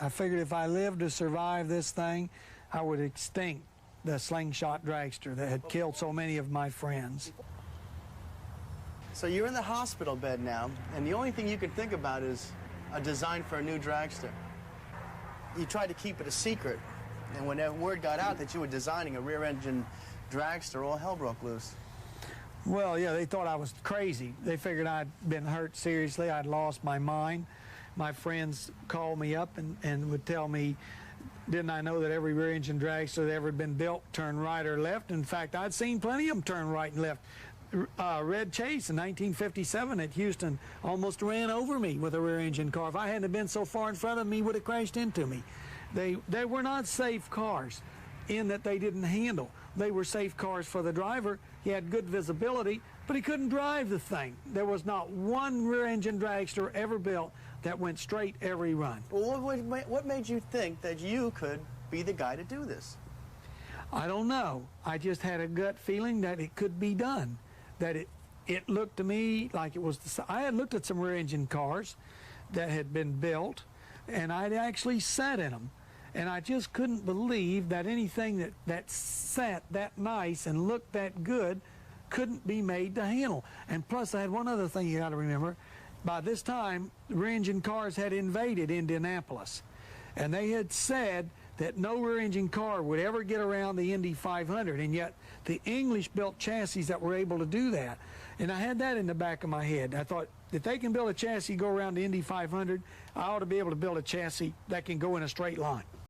I figured if I lived to survive this thing, I would extinct the slingshot dragster that had killed so many of my friends. So you're in the hospital bed now, and the only thing you can think about is a design for a new dragster. You tried to keep it a secret, and when that word got out that you were designing a rear-engine dragster, all hell broke loose. Well, yeah, they thought I was crazy. They figured I'd been hurt seriously. I'd lost my mind. My friends called me up and would tell me, didn't I know that every rear-engine dragster that ever been built turned right or left? In fact, I'd seen plenty of them turn right and left. Red Chase in 1957 at Houston almost ran over me with a rear-engine car. If I hadn't been so far in front of me, he would have crashed into me. They were not safe cars in that they didn't handle. They were safe cars for the driver. He had good visibility, but he couldn't drive the thing. There was not one rear-engine dragster ever built that went straight every run. Well, what made you think that you could be the guy to do this? I don't know. I just had a gut feeling that it could be done. That it looked to me like it was I had looked at some rear-engine cars that had been built, and I'd actually sat in them. And I just couldn't believe that anything that sat that nice and looked that good couldn't be made to handle. And plus, I had one other thing you got to remember. By this time, rear-engine cars had invaded Indianapolis, and they had said that no rear-engine car would ever get around the Indy 500, and yet the English built chassis that were able to do that. And I had that in the back of my head. I thought, if they can build a chassis go around the Indy 500, I ought to be able to build a chassis that can go in a straight line.